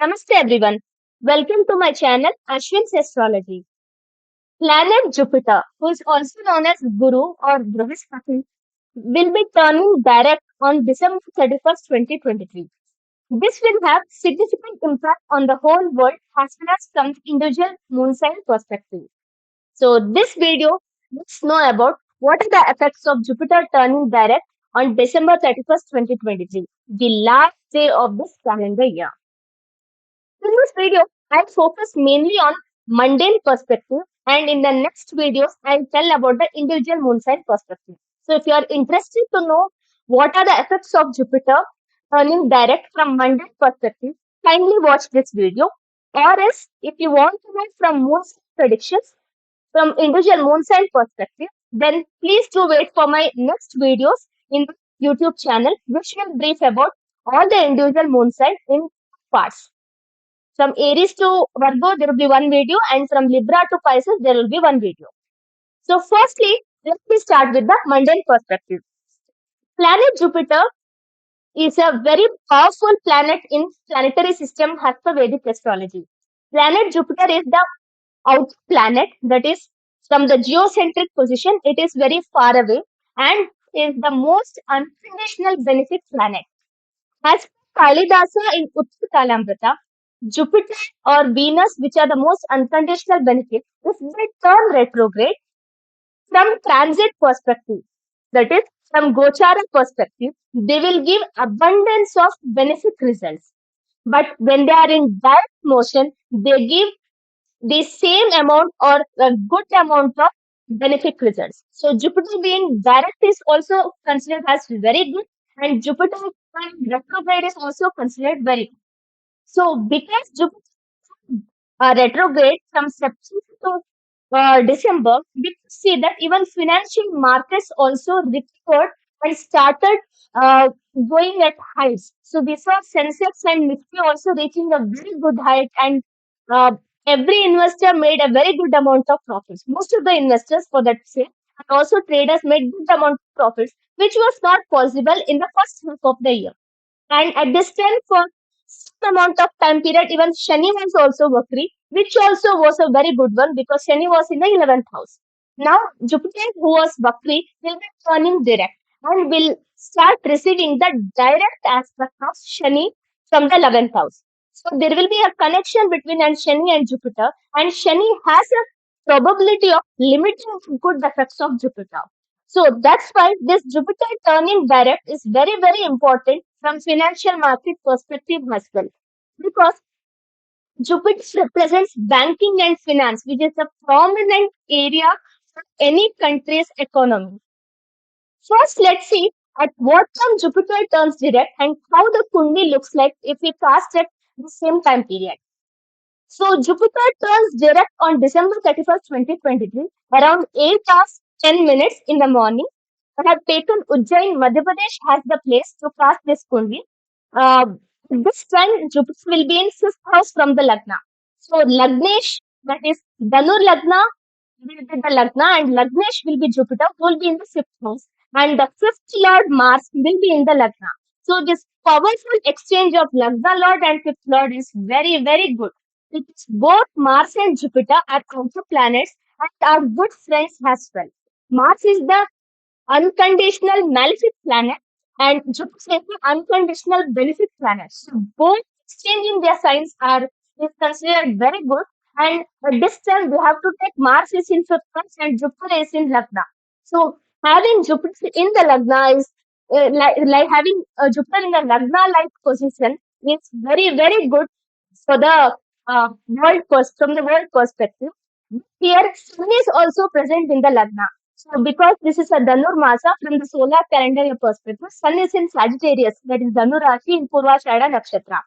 Namaste everyone. Welcome to my channel Ashwin's Astrology. Planet Jupiter, who is also known as Guru or Brihaspati, will be turning direct on December 31st, 2023. This will have significant impact on the whole world as well as from the individual moon sign perspective. So this video, let's know about what are the effects of Jupiter turning direct on December 31st, 2023, the last day of this calendar year. In this video, I'll focus mainly on mundane perspective, and in the next videos, I'll tell about the individual moon sign perspective. So if you are interested to know what are the effects of Jupiter turning direct from mundane perspective, kindly watch this video. Or else, if you want to know from moon sign predictions from individual moon sign perspective, then please do wait for my next videos in the YouTube channel, which will brief about all the individual moon sign in parts. From Aries to Virgo, there will be one video, and from Libra to Pisces, there will be one video. So, firstly, let me start with the mundane perspective. Planet Jupiter is a very powerful planet in planetary system as per Vedic astrology. Planet Jupiter is the out planet, that is from the geocentric position. It is very far away and is the most unconditional benefit planet. As per Kalidasa in Uttar Kalamrita, Jupiter or Venus, which are the most unconditional benefits, if they turn retrograde from transit perspective, that is from Gochara perspective, they will give abundance of benefit results. But when they are in direct motion, they give the same amount or a good amount of benefit results. So Jupiter being direct is also considered as very good, and Jupiter being retrograde is also considered very good. So because Jupiter retrograde from September to December, we could see that even financial markets also recovered and started uh, going at heights. So we saw Sensex and Nifty also reaching a very good height, and uh, every investor made a very good amount of profits. Most of the investors, for that sake, and also traders made good amount of profits, which was not possible in the first half of the year. And at this time, for some amount of time period, even Shani was also Vakri, which also was a very good one because Shani was in the 11th house. Now, Jupiter, who was Vakri, will be turning direct and will start receiving the direct aspect of Shani from the 11th house. So, there will be a connection between and Shani and Jupiter, and Shani has a probability of limiting good effects of Jupiter. So that's why this Jupiter turning direct is very, very important from financial market perspective as well. Because Jupiter represents banking and finance, which is a prominent area for any country's economy. First, let's see at what time Jupiter turns direct and how the Kundi looks like if we cast at the same time period. So Jupiter turns direct on December 31st, 2023, around 8 hours 10 minutes in the morning. I have taken Ujjain, Madhya Pradesh as the place to cast this Kundi. This time Jupiter will be in fifth house from the Lagna. So Lagnesh, that is Dhanur Lagna, will be the Lagna, and Lagnesh will be Jupiter, who will be in the fifth house, and the fifth Lord Mars will be in the Lagna. So this powerful exchange of Lagna Lord and fifth Lord is very, very good. Because both Mars and Jupiter are outer planets and are good friends as well. Mars is the unconditional malefic planet and Jupiter is the unconditional benefic planet. So both exchanging their signs are is considered very good. And at this time we have to take Mars is in fifth house and Jupiter is in Lagna. So having Jupiter in the Lagna is like having Jupiter in the Lagna like position is very, very good for the from the world perspective. Here, Sun is also present in the Lagna. So, because this is a Dhanur Masa from the solar calendar year perspective, Sun is in Sagittarius, that is Dhanur Rashi in Purvashada Nakshatra.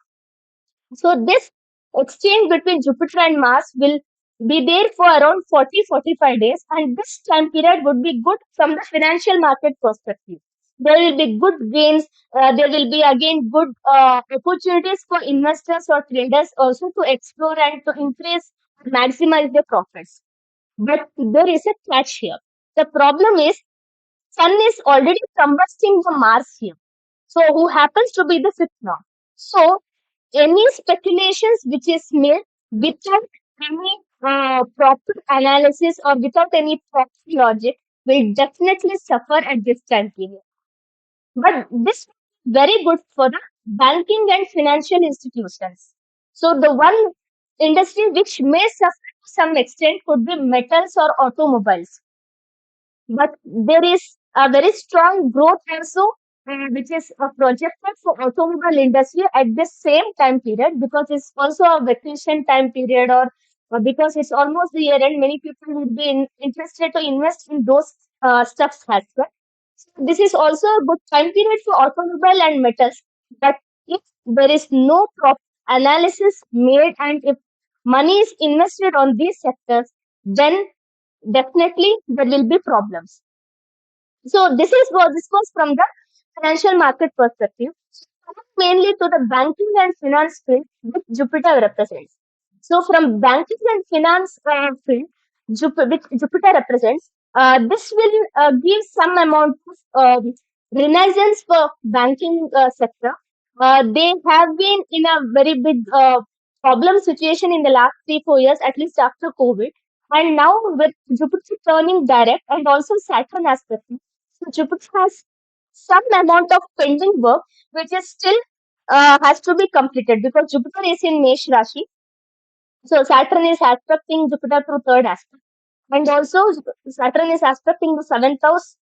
So, this exchange between Jupiter and Mars will be there for around 40-45 days, and this time period would be good from the financial market perspective. There will be good gains, there will be again good opportunities for investors or traders also to explore and to increase, maximize their profits. But there is a catch here. The problem is Sun is already combusting the Mars here. So who happens to be the fifth now. So any speculations which is made without any proper analysis or without any proper logic will definitely suffer at this time period. But this is very good for the banking and financial institutions. So the one industry which may suffer to some extent could be metals or automobiles, but there is a very strong growth also, which is projected for automobile industry at the same time period, because it's also a vacation time period, or because it's almost the year end, many people would be interested to invest in those stuffs as well. So this is also a good time period for automobile and metals. But if there is no proper analysis made and if money is invested on these sectors, then definitely there will be problems. So this was from the financial market perspective. So coming mainly to the banking and finance field, which Jupiter represents. So from banking and finance field, which Jupiter represents, this will give some amount of renaissance for banking sector. They have been in a very big problem situation in the last 3 4 years, at least after COVID. And now with Jupiter turning direct and also Saturn aspect, so Jupiter has some amount of pending work which is still has to be completed, because Jupiter is in Mesh Rashi. So Saturn is aspecting Jupiter through third aspect. And also Saturn is aspecting the seventh house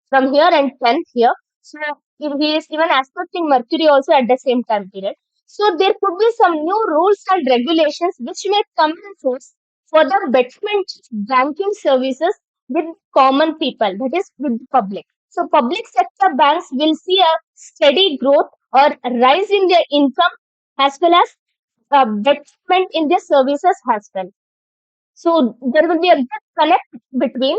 from here and 10th here. So he is even aspecting Mercury also at the same time period. So there could be some new rules and regulations which may come in force for the betterment banking services with common people, that is with the public. So public sector banks will see a steady growth or rise in their income, as well as betterment in their services as well. So there will be a big connect between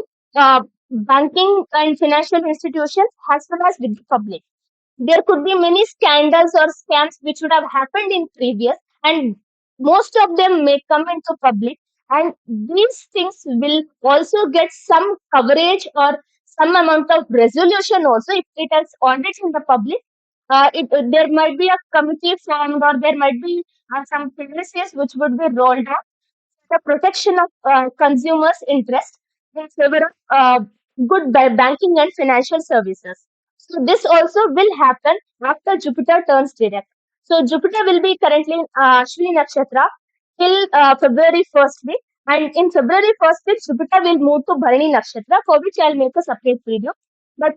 banking and financial institutions as well as with the public. There could be many scandals or scams which would have happened in previous, and most of them may come into public, and these things will also get some coverage or some amount of resolution also if it is already in the public. There might be a committee formed, or there might be some policies which would be rolled out, the protection of consumers' interest in favor of good banking and financial services. So this also will happen after Jupiter turns direct. So Jupiter will be currently in Ashwini Nakshatra till February 1st week. And in February 1st week, Jupiter will move to Bharani Nakshatra, for which I'll make a separate video. But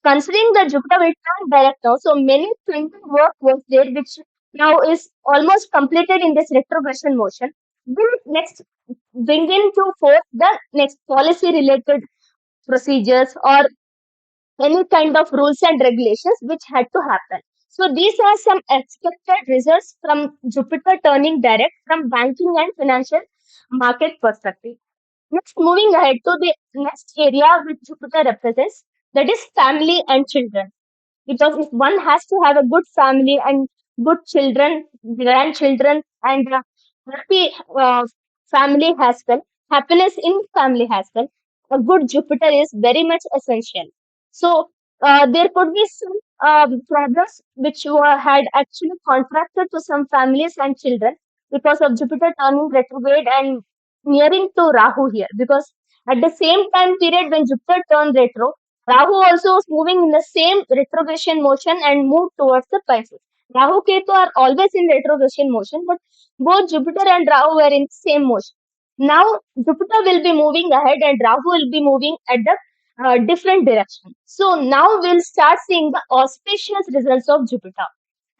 considering that Jupiter will turn direct now, so many printing work was there, which now is almost completed in this retrogression motion, will next bring into force the next policy related procedures or any kind of rules and regulations which had to happen. So these are some expected results from Jupiter turning direct from banking and financial market perspective. Next, moving ahead to the next area which Jupiter represents, that is family and children. Because if one has to have a good family and good children, grandchildren, and happy family as well, happiness in family as well, a good Jupiter is very much essential. So there could be some problems which were had actually contracted to some families and children because of Jupiter turning retrograde and nearing to Rahu here. Because at the same time period when Jupiter turned retro, Rahu also was moving in the same retrogression motion and moved towards the Pisces. Rahu Ketu are always in retrogression motion, but both Jupiter and Rahu were in same motion. Now Jupiter will be moving ahead and Rahu will be moving at the different direction. So now we'll start seeing the auspicious results of Jupiter.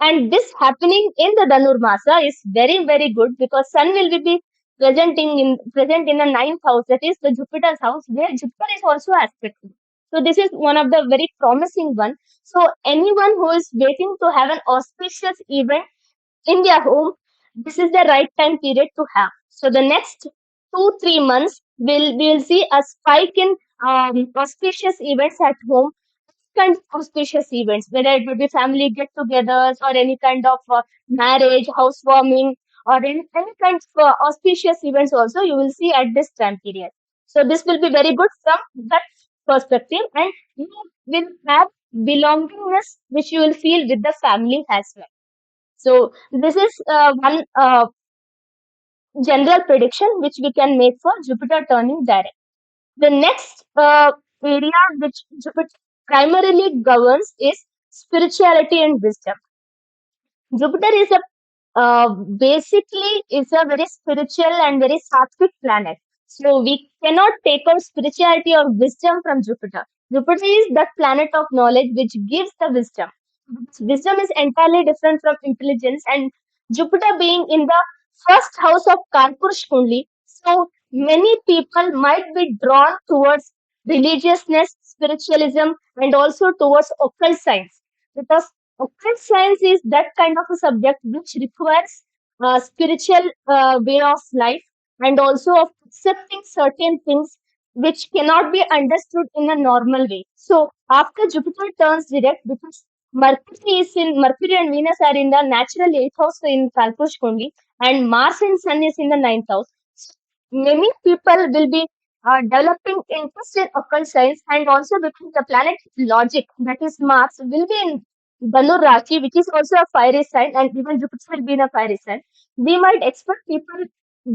And this happening in the Dhanurmasa is very, very good, because Sun will be present in the ninth house, that is the Jupiter's house, where Jupiter is also aspected. So this is one of the very promising one. So anyone who is waiting to have an auspicious event in their home, this is the right time period to have. So the next 2 3 months we'll see a spike in auspicious events at home, kind of auspicious events, whether it would be family get-togethers or any kind of marriage, housewarming, or any kind of auspicious events also you will see at this time period. So this will be very good from that perspective, and you will have belongingness which you will feel with the family as well. So this is one general prediction which we can make for Jupiter turning direct. The next area which Jupiter primarily governs is spirituality and wisdom. Jupiter is a basically is a very spiritual and very sattvic planet. So we cannot take out spirituality or wisdom from Jupiter. Jupiter is that planet of knowledge which gives the wisdom. Wisdom is entirely different from intelligence, and Jupiter being in the first house of Karpurush Kundli, so many people might be drawn towards religiousness, spiritualism, and also towards occult science, because occult science is that kind of a subject which requires a spiritual way of life, and also of accepting certain things which cannot be understood in a normal way. So after Jupiter turns direct, because Mercury and Venus are in the natural eighth house in Kalpurush Kundi, and Mars and Sun is in the ninth house. So many people will be developing interest in occult science, and also because the planet logic, that is Mars, will be in Danu Rashi, which is also a fiery sign, and even Jupiter will be in a fiery sign. We might expect people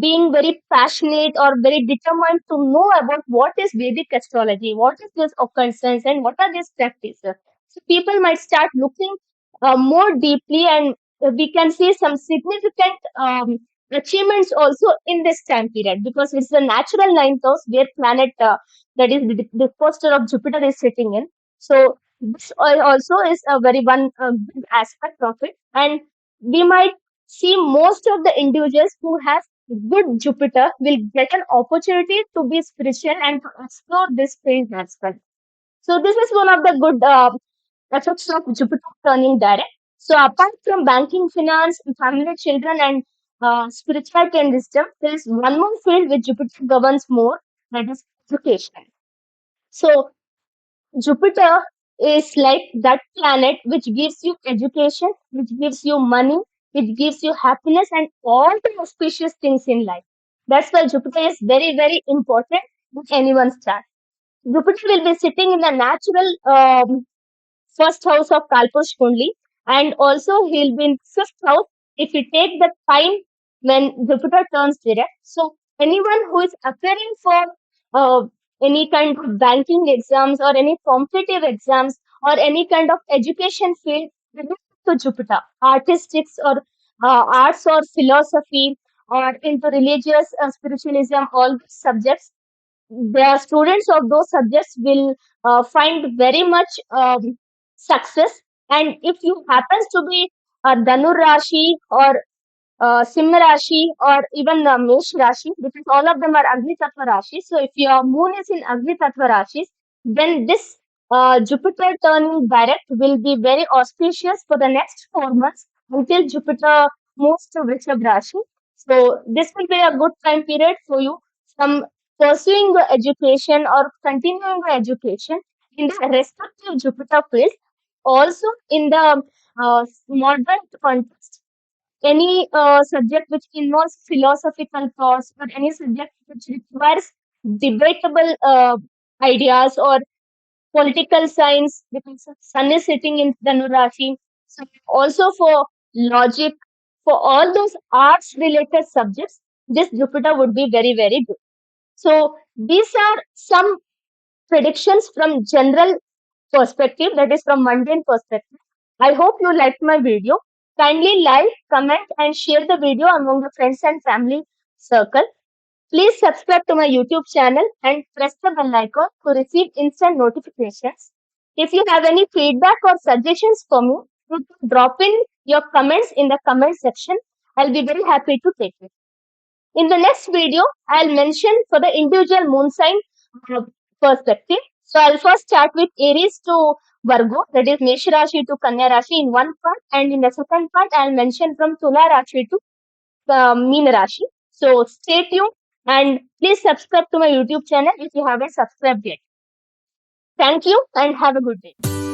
being very passionate or very determined to know about what is Vedic astrology, what is this occult science, and what are these practices. So people might start looking more deeply, and we can see some significant achievements also in this time period, because it's the natural ninth house where planet that is the poster of Jupiter is sitting in. So this also is a very one big aspect of it, and we might see most of the individuals who have good Jupiter will get an opportunity to be spiritual and to explore this phase as well. So this is one of the good effects of Jupiter turning direct. So apart from banking, finance, family, children, and spirituality and wisdom, there is one more field which Jupiter governs more, that is education. So Jupiter is like that planet which gives you education, which gives you money, which gives you happiness, and all the auspicious things in life. That's why Jupiter is very, very important in anyone's chart. Jupiter will be sitting in the natural first house of Kalpurush Kundli, and also he'll be in fifth house if you take the time when Jupiter turns direct. So anyone who is appearing for any kind of banking exams or any competitive exams or any kind of education field related to Jupiter, artistics or arts or philosophy or into religious spiritualism, all these subjects, the students of those subjects will find very much success. And if you happens to be a Dhanu Rashi or Simha Rashi or even Mesh Rashi, because all of them are Agni Tattva Rashi. So if your moon is in Agni Tattva Rashis, then this Jupiter turning direct will be very auspicious for the next 4 months until Jupiter moves to Vrishab Rashi. So this will be a good time period for you from pursuing your education or continuing your education in the respective Jupiter field. Also in the moderate context, any subject which involves philosophical thoughts or any subject which requires debatable ideas or political science, because sun is sitting in Dhanu Rashi. So also for logic, for all those arts related subjects, this Jupiter would be very, very good. So these are some predictions from general perspective, that is from mundane perspective. I hope you liked my video. Kindly like, comment, and share the video among the friends and family circle. Please subscribe to my YouTube channel and press the bell icon to receive instant notifications. If you have any feedback or suggestions for me, you can drop in your comments in the comment section. I'll be very happy to take it. In the next video, I'll mention for the individual moon sign uh, perspective. So I'll first start with Aries to Virgo, that is Mesh Rashi to Kanya Rashi in one part, and in the second part, I'll mention from Tula Rashi to Meena Rashi. So stay tuned and please subscribe to my YouTube channel if you haven't subscribed yet. Thank you and have a good day.